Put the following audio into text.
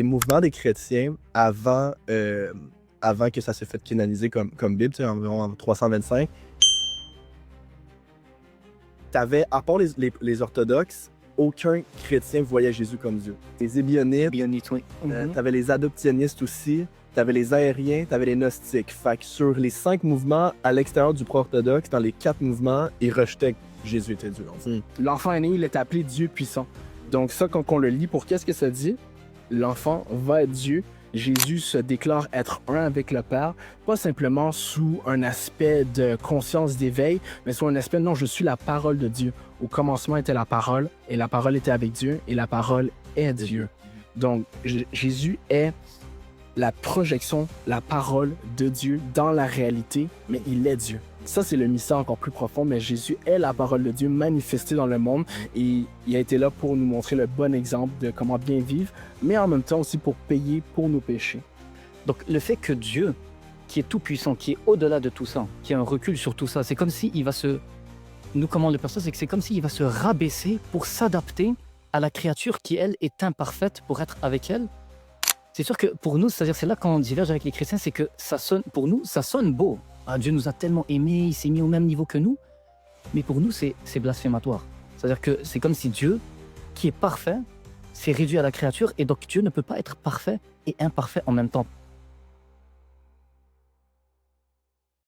Les mouvements des chrétiens avant que ça se fait canoniser comme Bible, tu sais, environ en 325, t'avais, à part les orthodoxes, aucun chrétien voyait Jésus comme Dieu. Les ébionites, Oui. t'avais les adoptionnistes aussi, t'avais les aériens, t'avais les gnostiques. Fait que sur les 5 mouvements à l'extérieur du pro-orthodoxe, dans les 4 mouvements, ils rejetaient que Jésus était Dieu. L'enfant est né, il est appelé Dieu puissant. Donc ça, quand on le lit, pour qu'est-ce que ça dit? L'enfant va être Dieu. Jésus se déclare être un avec le Père, pas simplement sous un aspect de conscience d'éveil, mais sous un aspect, non, je suis la parole de Dieu. Au commencement était la parole, et la parole était avec Dieu, et la parole est Dieu. Donc, Jésus est la projection, la parole de Dieu dans la réalité, mais il est Dieu. Ça, c'est le mystère encore plus profond, mais Jésus est la parole de Dieu manifestée dans le monde et il a été là pour nous montrer le bon exemple de comment bien vivre, mais en même temps aussi pour payer pour nos péchés. Donc le fait que Dieu, qui est tout puissant, qui est au-delà de tout ça, qui a un recul sur tout ça, c'est comme s'il va se... Nous, comment on le perçoit, c'est que c'est comme s'il va se rabaisser pour s'adapter à la créature qui, elle, est imparfaite pour être avec elle. C'est sûr que pour nous, c'est-à-dire c'est là quand on diverge avec les chrétiens, c'est que ça sonne, pour nous, ça sonne beau. Ah, Dieu nous a tellement aimés, il s'est mis au même niveau que nous. Mais pour nous, c'est blasphématoire. C'est-à-dire que c'est comme si Dieu, qui est parfait, s'est réduit à la créature, et donc Dieu ne peut pas être parfait et imparfait en même temps.